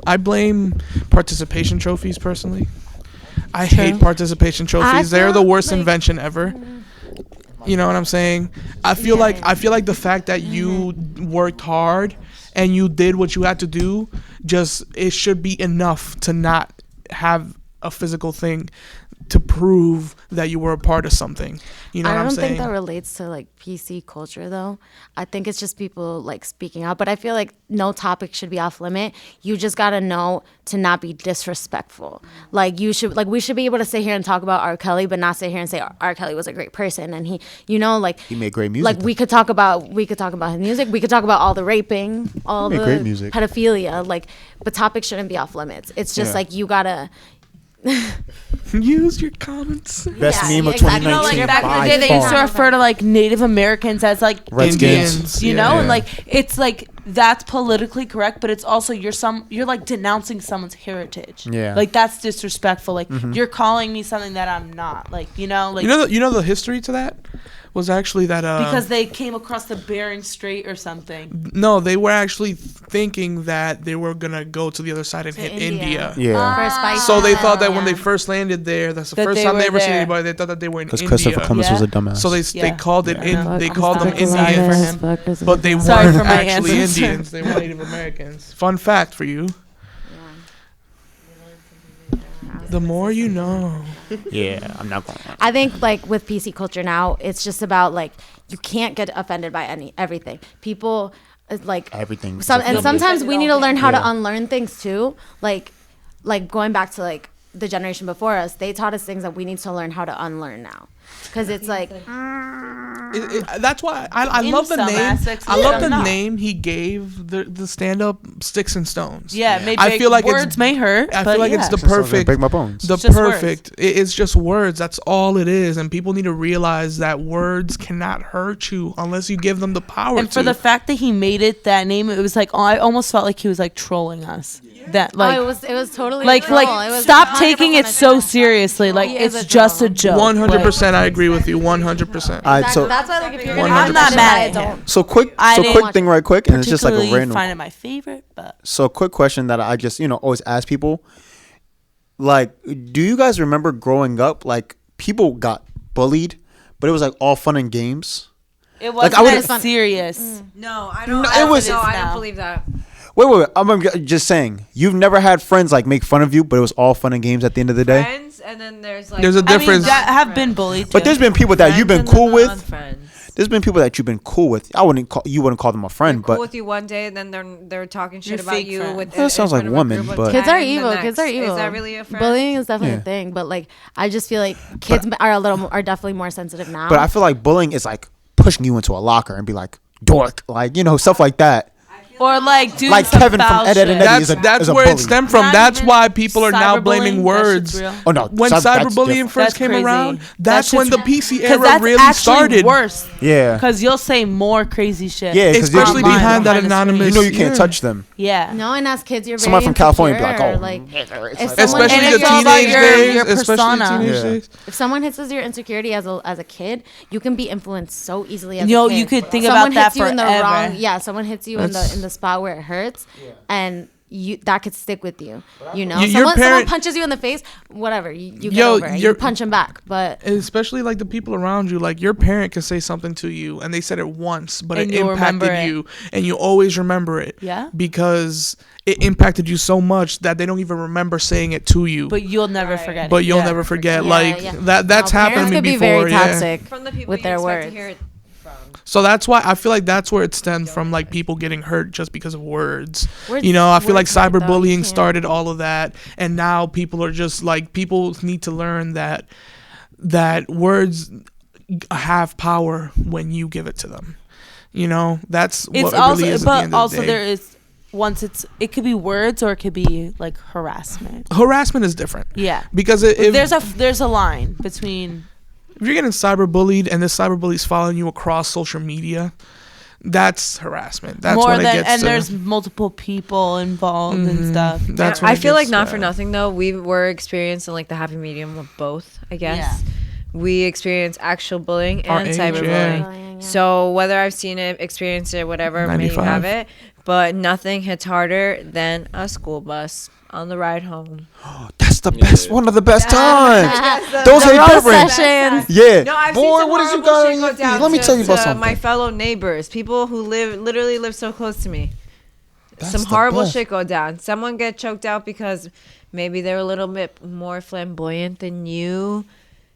participation trophies personally. I hate participation trophies. They're the worst invention ever. You know what I'm saying? I feel like the fact that you worked hard and you did what you had to do, it should be enough to not have a physical thing to prove that you were a part of something. You know what I'm saying? I don't think that relates to like PC culture though. I think it's just people like speaking out. But I feel like no topic should be off limit. You just gotta know to not be disrespectful. Like we should be able to sit here and talk about R. Kelly, but not sit here and say R. Kelly was a great person and he made great music. Like we could talk about his music. We could talk about all the raping, all the great music. pedophilia. Like, but topics shouldn't be off limits. It's just like you gotta. Use your comments. Best meme of exactly. 2019. Back in the day, they used to refer to like Native Americans as like Redskins. you know, and like it's like that's politically correct, but it's also you're like denouncing someone's heritage. Yeah. Like that's disrespectful. Like you're calling me something that I'm not. Like like You know the history to that was actually that because they came across the Bering Strait or something. No, they were actually thinking that they were gonna go to the other side and hit India. Yeah. For spices. So they thought that when they first landed there, that's the That first they time they were ever seen there. anybody. They thought that they were in Because India. Christopher Columbus was a dumbass. So they called it they called them Sorry Indians, for but they Sorry weren't for my actually ancestors. Indians. They were Native Americans. Fun fact for you. The more you know. Yeah, I'm not going. I think like with PC culture now, it's just about like you can't get offended by everything. People like Everything. sometimes we need to learn how Yeah. to unlearn things too. Like going back to like the generation before us, they taught us things that we need to learn how to unlearn now. Because it's like That's why I In love the some name. aspects, I love some the not. name he gave the stand up Sticks and Stones. Yeah, maybe I feel like words may hurt. I but feel like yeah. it's the Just gonna perfect break my bones. The It's just words. perfect. It's just words. That's all it is. And people need to realize that words cannot hurt you unless you give them the power And to. for the fact that he made it that name, it was like I almost felt like he was like trolling us. That like it was totally like a troll. It was stop taking 100% it a so troll. seriously. Like He is it's a just a troll. joke. 100%, I agree with you. 100%. All right, so That's why like if you're 100%. I'm not mad at him. so quick didn't thing right quick, and it's just like a Particularly random. find it my favorite, but So quick question that I just always ask people, like, do you guys remember growing up, like people got bullied, but it was like all fun and games? it wasn't I would- that serious. No, I don't. No, it was- No, I now. don't believe that. Wait. I'm just saying, you've never had friends like make fun of you, but it was all fun and games at the end of the day. Friends, and then there's like There's a I mean, difference. that have been bullied. But too. there's been people that you've been friends and cool then with. non-friends. There's been people that you've been cool with. You wouldn't call them a friend, Cool but with you one day, and then they're talking shit You're about fake you. friends. With That sounds in like front of a women, group of but- 'Kids are 10 the evil. Kids next. are evil. Is that really a friend? Bullying is definitely Yeah. a thing, but like I just feel like kids are definitely more sensitive now. I feel like bullying is like pushing you into a locker and be like dork, like stuff like that. Or like doing Like some Kevin from foul Ed, Edd, and shit. Eddie. That's is a where bully. it stemmed from. Not That's even why people are now blaming cyberbullying, that shit's words. real. Oh no, When that's cyberbullying different. first That's came crazy. around, That that's when the shit's- PC 'Cause era that's really actually started. worse. Yeah. Because you'll say more crazy shit. Yeah, 'cause Especially you- behind that behind the screen. anonymous. You know you can't yeah. touch them. Yeah. No, and as kids, you're Somebody very from California be like, insecure. oh, like, it's if like- someone Especially And the it's all about teenage your days. Especially persona. the teenage Yeah. days. if someone hits your insecurity as a kid, you can be influenced so easily. As Yo, a kid. you could think someone about that hits you in the forever. wrong. Yeah, someone hits you That's- in the spot where it hurts, and that could stick with you. You know, Your someone parent- punches you in the face, whatever. You get Yo, over it. You you're- punch him back, but Especially like the people around you, like your parent can say something to you and they said it once, but And it you'll remember impacted it. you and you always remember it. Yeah. Because it impacted you so much that they don't even remember saying it to you. But you'll never forget But it. you'll Yeah. never forget. Yeah, like yeah. that's No, happened parents to me could be before. very Yeah. toxic From the people with you their expect words. to hear it from. So that's why I feel like that's where it stemmed from, like people getting hurt just because of words. Words- You know, I feel like words hurt, though. You cyberbullying can't- started all of that, and now people are just like people need to learn that words have power when you give it to them. You know, that's It's what it also, really is. At the but end of also the day. there is it could be words or it could be like harassment. Harassment is different. Yeah. Because if There's a line between if you're getting cyberbullied and this cyberbully's following you across social media, that's harassment. That's more when it than gets and to, there's multiple people involved and stuff. That's when I it feel gets like not to for that. nothing though. We were experiencing like the happy medium of both. I guess Yeah. we experience actual bullying Our and age, cyberbullying. yeah. So whether I've seen it, experienced it, whatever, maybe you 95. have it, but nothing hits harder than a school bus on the ride home. That's the best. One of the best times. Those Those The ain't roast different. sessions. Yeah. No, I've Boy, seen some what did you horrible got shit on go your feet? down Let me tell you about to something. my fellow neighbors, people who literally live so close to me. That's Some the horrible best. shit go down. Someone get choked out because maybe they're a little bit more flamboyant than you.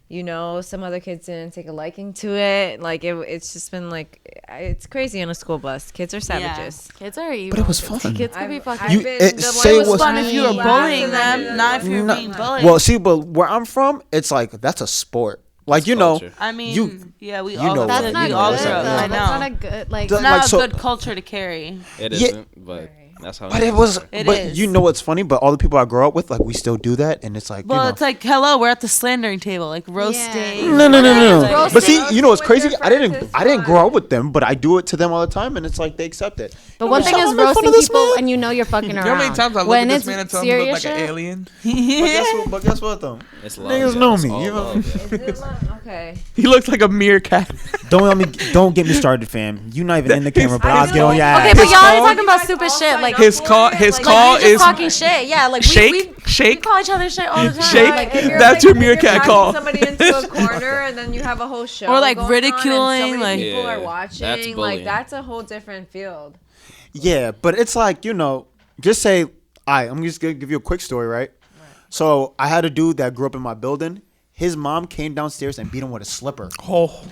You know, some other kids didn't take a liking to it. Like it's just been like it's crazy on a school bus. Kids are savages. Kids are evil. But it was fun. Kids could be fucking. You- it- say It was what's- fun if you were Yeah. bullying them, not if you're No. being bullied. Well, see, but where I'm from, it's like that's a sport. Like It's you know, culture. I mean, you- yeah, we you all know That's what not we good. all Yeah. grew up. though. I That's know. not a good like. It's Like, not so- a good culture to carry. It Yeah. isn't, but that's how. but it was. It but is. you know what's funny? But all the people I grew up with, like we still do that, and it's like Well, you know. it's like, hello, we're at the slandering table, like roasting. No. Roasting. But see, you know what's Roasting crazy? with your I friends didn't. is I didn't fun. grow up with them, but I do it to them all the time, and it's like they accept it. But one Yo, thing shut is up, make fun roasting of this people, man. and you know you're fucking You around. know how many times I look when at this it's man and tell him he look like serious an shit, alien? But guess what though? It's love, Niggas yeah. know It's me, all you know? love, yeah. Okay. He looks like a meerkat. Don't get me started, fam. You not even in the camera, but I'll get on your ass. Okay, but His y'all call- ain't talking about stupid shit. Like, His call like call we just is talking shit. Yeah, like shake, we shake. call each other shit all the time. Shake. Like, If you're, That's your if you're meerkat backing call. Somebody into a corner and then you have a whole show. Or, like, going ridiculing, on and so many like- people Yeah, are watching. that's Like bullying. that's a whole different field. Yeah, but it's like, you know, just say, I'm just going to give you a quick story, right? So I had a dude that grew up in my building. His mom came downstairs and beat him with a slipper. Oh,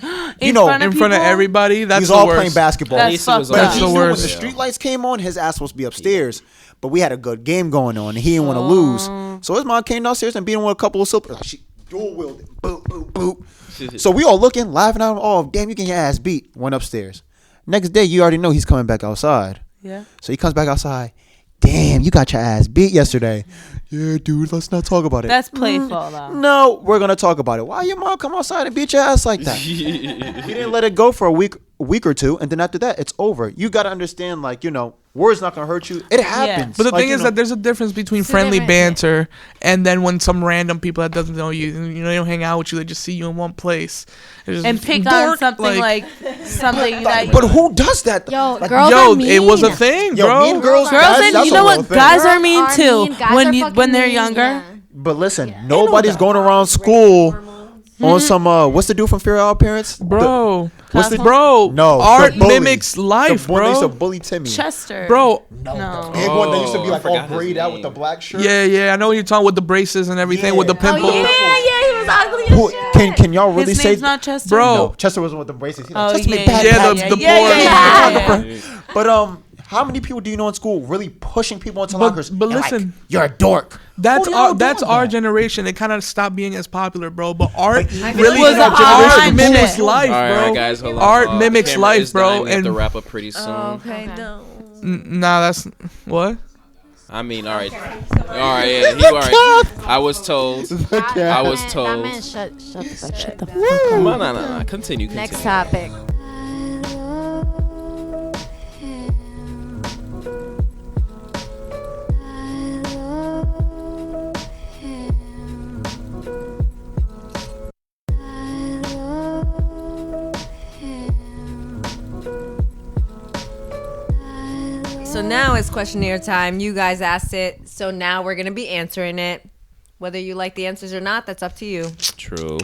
You know, front in front of people? everybody. he That's was the all worst. playing basketball. That's At least it was fucked But up. That's he the knew when worst. the street lights came on, his ass was supposed to be upstairs. But we had a good game going on, and he didn't want to lose. So his mom came downstairs and beat him with a couple of slippers. She dual wielded, boop, boop, boop. So we all looking, laughing at him. Oh, damn, you getting your ass beat. Went upstairs. Next day, you already know he's coming back outside. Yeah. So he comes back outside. Damn, you got your ass beat yesterday. Yeah, dude, let's not talk about it. That's playful, though. No, we're gonna talk about it. Why your mom come outside and beat your ass like that? You didn't let it go for a week or two, and then after that, it's over. You gotta understand, like, you know, words not gonna hurt you. It happens. But the Like, thing you is know, that there's a difference between It's a friendly different- banter and then when some random people that doesn't know you, they don't hang out with you, they just see you in one place. It's just And pick on dork, something like something that. but who does that? Yo, Like, girls yo, are mean. it was a thing, Yo, bro. mean girls, Girls that's- and that's you a know real what? thing. Guys Girls are mean are too. mean. Guys When are you fucking when they're mean, younger. yeah. But listen, nobody's going around school on some what's the dude from Fear Our Parents? Bro, What's the bro, No, art the bully. mimics life, the one that used to bro. bully Timmy. Chester. Bro, No. Big one that used to be Oh, like I all forgot his grayed out with name. the black shirt. yeah, I know what you're talking with the braces and everything, with the Yeah. pimples. Oh yeah, he was ugly Who, as shit. can y'all really His say name's not Chester. Bro. No, Chester wasn't with the braces. He like, Oh Chester yeah, made bad Yeah, habits. the yeah, poor- yeah, yeah. But How many people do you know in school really pushing people into But- lockers? but and like, listen. you're a dork. That's Who do y'all our that's doing our that? generation. It kind of stopped being as popular, bro. But art Like, really was art our mimics shit. life, All right, bro. all right, guys, hold on. Art mimics Camera life, is bro. dying. We have to And wrap up pretty soon. Okay, no. nah, that's what. I mean, all right, yeah, you all right. I was told. I was told. That man, shut the fuck up. Come on, no. Continue. Next topic. So now it's questionnaire time. You guys asked it, so now we're gonna be answering it. Whether you like the answers or not, that's up to you. True.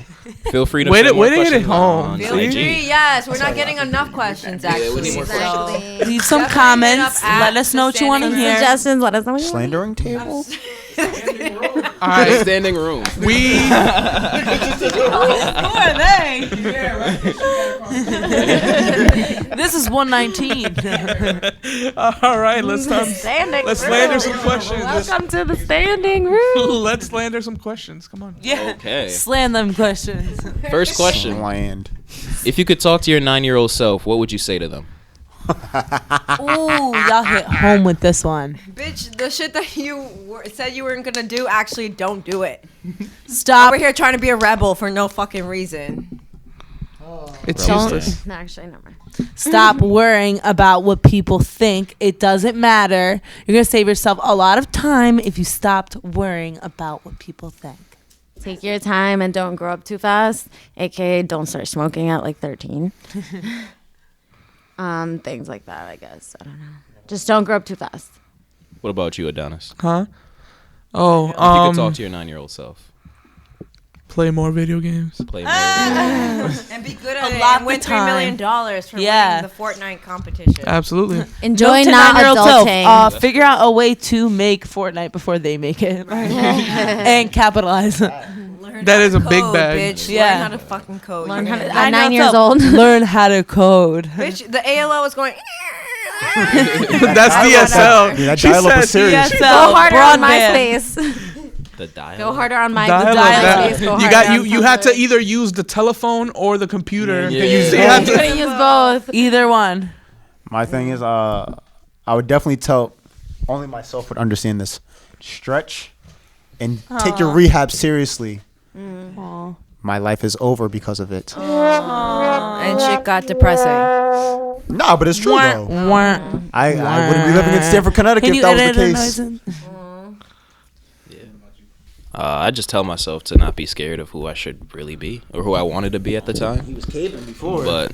Feel free to Way send to- more way to hit it questions home. on Feel IG. free, yes. We're not getting enough questions, actually. we need more So- Leave some Definitely comments. hit up Let us know what you want to Standing hear. Suggestions. Let us know. Slandering Table? All right, Standing room. we Who are they? This is 119. all right. Let's slander some questions. Welcome to the standing room. Let's slander some questions. Come on. Yeah. Okay. Slam them questions. First question. Land. If you could talk to your 9-year-old self, what would you say to them? Ooh, y'all hit home with this one. Bitch, the shit that you said you weren't gonna do, actually don't do it. Stop. Over here trying to be a rebel for no fucking reason. It's Don't- useless. No, actually, never. Stop worrying about what people think. It doesn't matter. You're going to save yourself a lot of time if you stopped worrying about what people think. Take your time and don't grow up too fast. AKA, don't start smoking at like 13. Things like that, I guess. I don't know. Just don't grow up too fast. What about you, Adonis? Huh? Oh, If you could talk to your 9-year-old self, play more video games. play more. And be good at A it lot and win of $3 million time. for Yeah. winning the Fortnite competition. Absolutely. Enjoy Note to not 9-year-old self, adulting. figure out a way to make Fortnite before they make it. And capitalize. Learn That how is to a big code, bag. Bitch. Yeah. Learn how to fucking code. Learn You're how to- gonna- At 9 years old. Learn how to code. Bitch, the AOL was going. That's DSL. Yeah, that She dial-up said was serious. DSL, Go harder on broadband. MySpace. The dial. Go harder on my Dial-up, MySpace. Go you harder got on you had to Tumblr. either use the telephone or the computer. Yeah. You You had to- couldn't use both. Either one. My thing is, I would definitely tell, only myself would understand this. Stretch and take your rehab seriously. Aw. My life is over because of it. And shit got depressing. Nah, but it's true though. Wah. I wouldn't be living in Stamford, Connecticut Can if you that was edit the a case. noise in? I just tell myself to not be scared of who I should really be or who I wanted to be at the time. He was caving before. But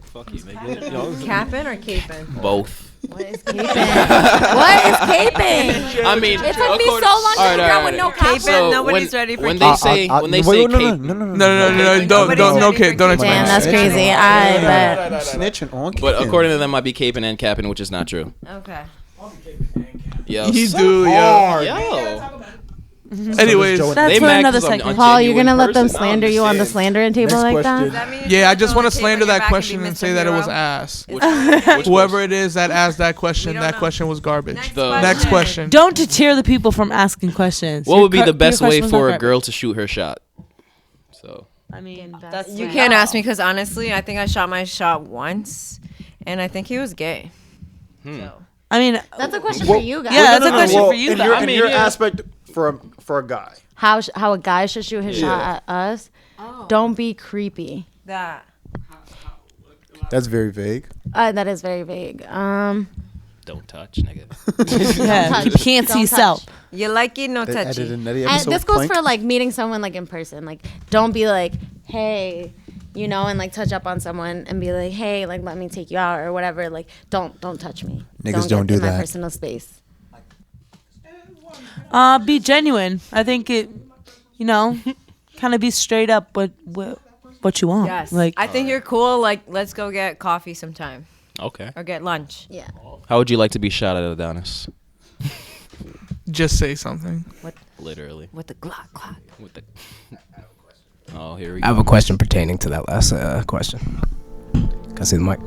fuck you, nigga. Capping or caping? Both. What is caping? What is caping? I mean, It took me so long to figure out what no cap was. Caping, nobody's ready for when caping. they say wait, when no, say no, cape, no, No, don't no kid, don't explain. Damn, that's crazy. I bet. Snitching on but Kim. according to them, I'd be caping and capping, which is not true. Okay. Yo, You so do, yo. hard. Yo. Anyways, Joe- That's They for mad another 'cause I'm segment. Paul, you're genuine gonna let them person. I slander you on the understand. slandering table Next like question. that? yeah, I just want to slander that question and say that it was ass. Which Whoever was it is that asked that question, don't that know. question was garbage. The- Next question. Don't deter the people from asking questions. What Your would be the best your way question was for not a girl to shoot her shot? So I mean, That's that's You can't ask me because honestly, I think I shot my shot once, and I think he was gay. I mean, That's a question for you guys. Yeah, that's a question well, for you in guys. your, I in mean, your yeah. aspect for a guy. How a guy should shoot his shot at us? Don't be creepy. That. That's very vague. That is very vague. don't touch, nigga. yeah, touch. you can't Don't see touch. self. You like it, no They edited touchy. in Nettie And episode this goes Plank. for like meeting someone like in person. Like, don't be like, hey, you know, and like touch up on someone and be like, hey, like let me take you out or whatever. Like, don't touch me. Niggas don't get do in my that. personal space. Be genuine. I think it, you know, kind of be straight up what you want. Yes. Like, I think you're cool. Like, let's go get coffee sometime Okay. or get lunch. Yeah. How would you like to be shot at, Adonis? Just say something. Literally. With the Glock. With the. Oh, here we I have go. a question pertaining to that last question. Can I see the mic?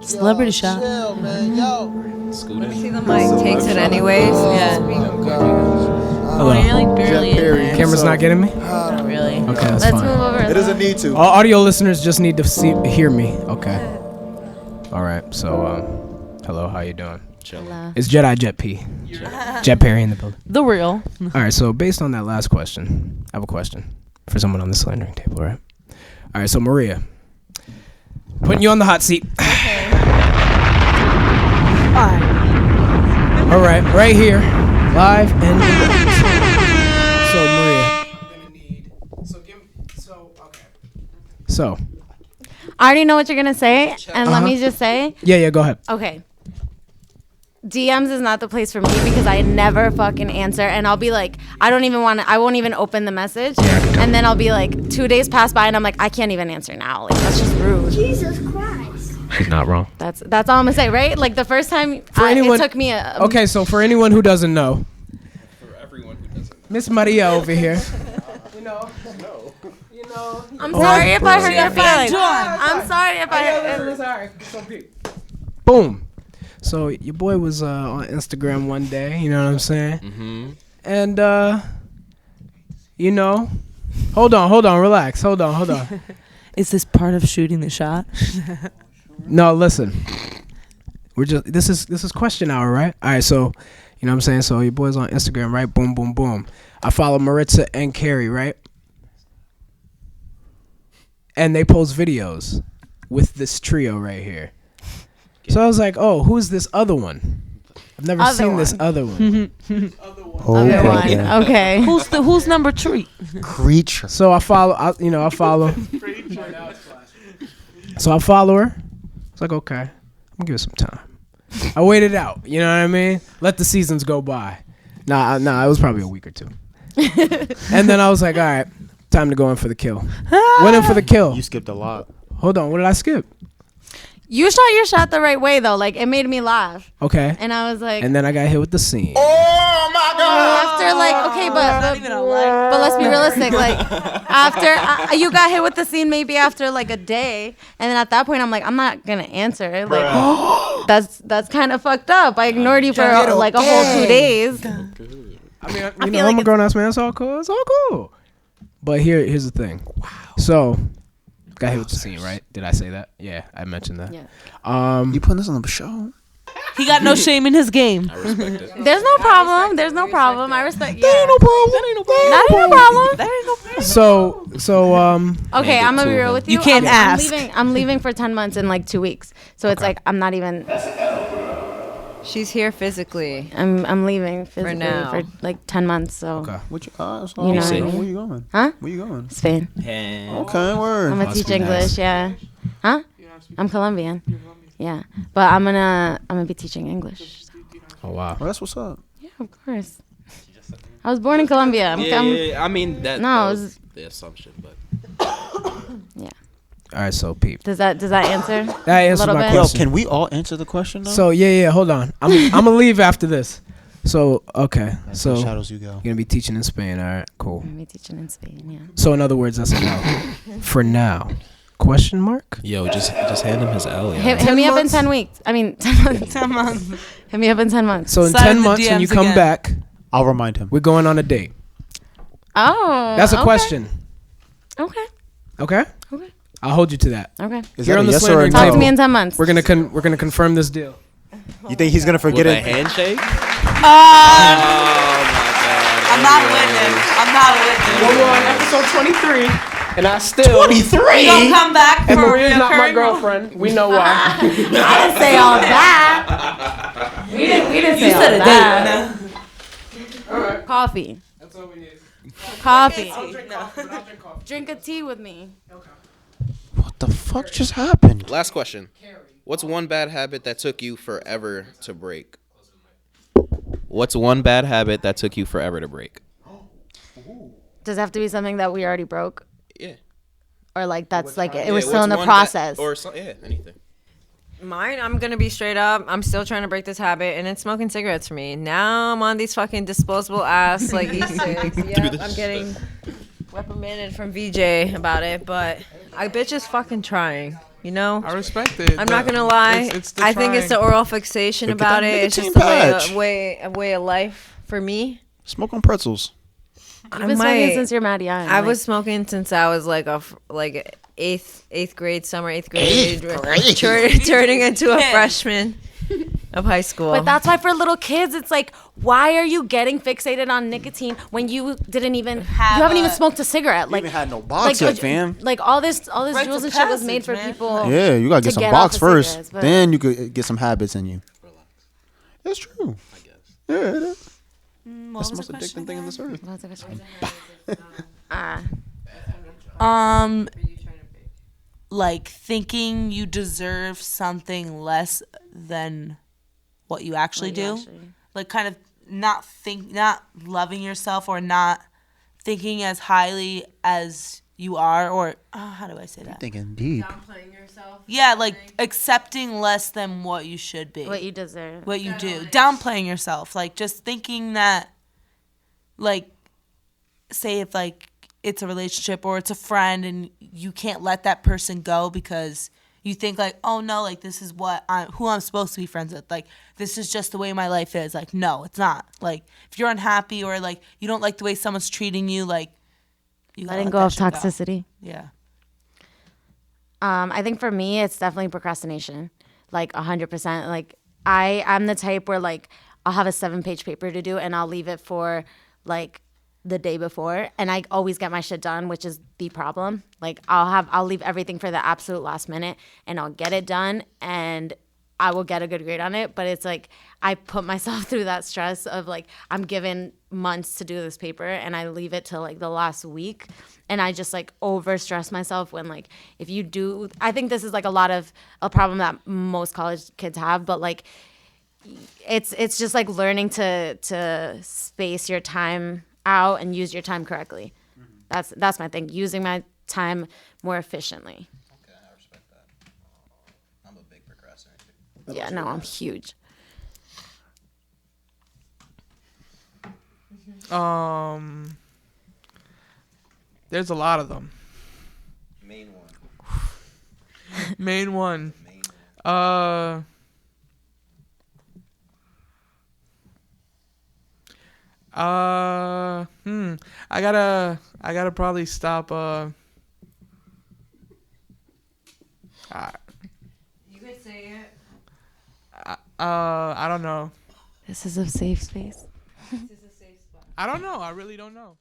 Celebrity shot. Chill, man. Yo. Scooter. See the mic takes it anyways. Yeah. Hello. Barely in there. Camera's not getting me? Not really. Okay, that's Let's fine. move over. It doesn't need to. All audio listeners just need to hear me. Okay. All right. So, hello. How you doing? Hello. It's Jedi Jett P. Jet Perry in the building. The real. All right. So, based on that last question, I have a question for someone on the Slandering Table, right? All right. So, Maria, putting you on the hot seat. All right. Right here, live and direct. So, Maria. So, I already know what you're gonna say, and let me just say, yeah, go ahead. okay. DMs is not the place for me because I never fucking answer, and I'll be like, I won't even open the message, and then I'll be like, 2 days pass by, and I'm like, I can't even answer now. Like, that's just rude. Jesus Christ. She's not wrong. That's all I'm gonna say, right? Like the first time, it took me a. Okay, so for anyone who doesn't know, Miss Maria over here. I'm sorry if I hurt your feelings. I'm sorry if I. Boom. So your boy was on Instagram one day, you know what I'm saying? Mm-hmm. And hold on, relax. Hold on. Is this part of shooting the shot? No, listen. This is question hour, right? All right, so you know what I'm saying? So your boy's on Instagram, right? Boom, boom, boom. I follow Maritza and Kerri, right? And they post videos with this trio right here. So I was like, oh, who's this other one? I've never seen this other one. Okay. Who's number 3? Creature. So I follow. So I follow her. It's like, okay, I'm gonna give it some time. I waited out. You know what I mean? Let the seasons go by. Nah, it was probably a week or two. And then I was like, all right, time to go in for the kill. Went in for the kill. You skipped a lot. Hold on, what did I skip? You shot your shot the right way though. Like it made me laugh. Okay. And I was like. And then I got hit with the scene. Oh my God. After like okay, but let's be realistic. Like after you got hit with the scene, maybe after like a day, and then at that point I'm like I'm not gonna answer. Like that's kind of fucked up. I ignored you for like a whole 2 days. I mean, I'm a grown ass man. It's all cool. It's all cool. But here's the thing. Wow. So. Got hit with the scene, right? Did I say that? Yeah, I mentioned that. Yeah. You putting this on the show? He got no shame in his game. I respect it. There's no problem. There's no problem. I respect. That ain't no problem. That ain't no problem. That ain't no problem. That ain't no problem. So okay, I'm gonna be real with you. You can't ask. I'm leaving for 10 months in like 2 weeks. So it's like I'm not even. She's here physically. I'm leaving physically now. for like 10 months. So. Okay. What you? You know what I mean? Where you going? Huh? Where you going? Spain. Okay, word. I'm gonna teach English. Yeah. Huh? I'm Colombian. Yeah, but I'm gonna be teaching English. So. Oh wow. Well, that's what's up. Yeah, of course. I was born in Colombia. Yeah, I mean that. No, that it was the assumption, but yeah. All right, so peep. Does that answer? That answers my bit? Yo, question. can we all answer the question though? So yeah, hold on. I'm gonna leave after this. So okay, so Where you're shadows you go. gonna be teaching in Spain. All right, cool. I'm gonna be teaching in Spain. Yeah. So in other words, that's a no. For now. Question mark? yo, just hand him his L. Yeah. Hit me up in 10 weeks. I mean 10 months. 10 months. Hit me up in 10 months. So in Slide 10 in the months when you DMs come again. back, I'll remind him. we're going on a date. Oh. That's a okay. question. Okay. Okay? Okay. I'll hold you to that. Okay. Is You're that on a the yes or a Slandering no? Talk to table. me in 10 months. We're gonna confirm this deal. You think he's gonna forget With a it? handshake? I'm not a witness. I'm not a witness. We're on episode 23, and I still 23. You gonna come back and for Maria's not my reoccurring? girlfriend. We know why. I didn't say all that. We didn't say You all said a that. date. All right. Coffee. That's all we need. Coffee. I'll drink coffee, but I'll drink coffee. Drink a tea with me. What the fuck just happened? Last question. What's one bad habit that took you forever to break? What's one bad habit that took you forever to break? Does it have to be something that we already broke? Yeah. Or like that's like it Yeah, was still what's in the one process? Anything. Mine, I'm gonna be straight up. I'm still trying to break this habit, and it's smoking cigarettes for me. Now I'm on these fucking disposable ass like e-cigs. Yeah, I'm getting reprimanded from VJ about it, but I bitch is fucking trying. You know, I respect it. I'm not gonna lie. It's the I think it's the trying. oral fixation Get about that it. It's just nicotine a way of life for me. Smoke on pretzels. You've been smoking since you're mad young. I was smoking since I was like eighth grade, turning into a freshman of high school. But that's why for little kids, it's like, why are you getting fixated on nicotine when you didn't even you haven't even smoked a cigarette? Like, You even had no box yet, fam. Like all this Rites rules of and shit was passage, made for man. people. Yeah, you gotta to get some get box off of first. cigarettes, but- Then you could get some habits in you. It's true. I guess. Yeah, it is. What That's was the most the question addicting thing in again? this earth. Like thinking you deserve something less than what you actually do. Like kind of not loving yourself or not thinking as highly as you are, or how do I say that? Thinking deep. Downplaying yourself. Yeah, like accepting less than what you should be. What you deserve. What you do. Downplaying yourself. Like just thinking that, like, say if like it's a relationship or it's a friend and you can't let that person go because you think like, oh no, like this is who I'm supposed to be friends with. Like this is just the way my life is. Like no, it's not. Like if you're unhappy or like you don't like the way someone's treating you, like you Letting go of toxicity. Yeah. I think for me, it's definitely procrastination, like 100%. Like I'm the type where like I'll have a 7-page paper to do and I'll leave it for like the day before, and I always get my shit done, which is the problem. Like I'll leave everything for the absolute last minute and I'll get it done and I will get a good grade on it. But it's like I put myself through that stress of like I'm given months to do this paper and I leave it till like the last week, and I just like over stress myself when like if you do. I think this is like a problem that most college kids have, but like it's just like learning to space your time out and use your time correctly. That's my thing. Using my time more efficiently. Okay, I respect that. I'm a big procrastinator. Yeah, no, I'm huge. There's a lot of them. Main one. Main one. I gotta probably stop. You could say it. I don't know. This is a safe space. This is a safe spot. I don't know. I really don't know.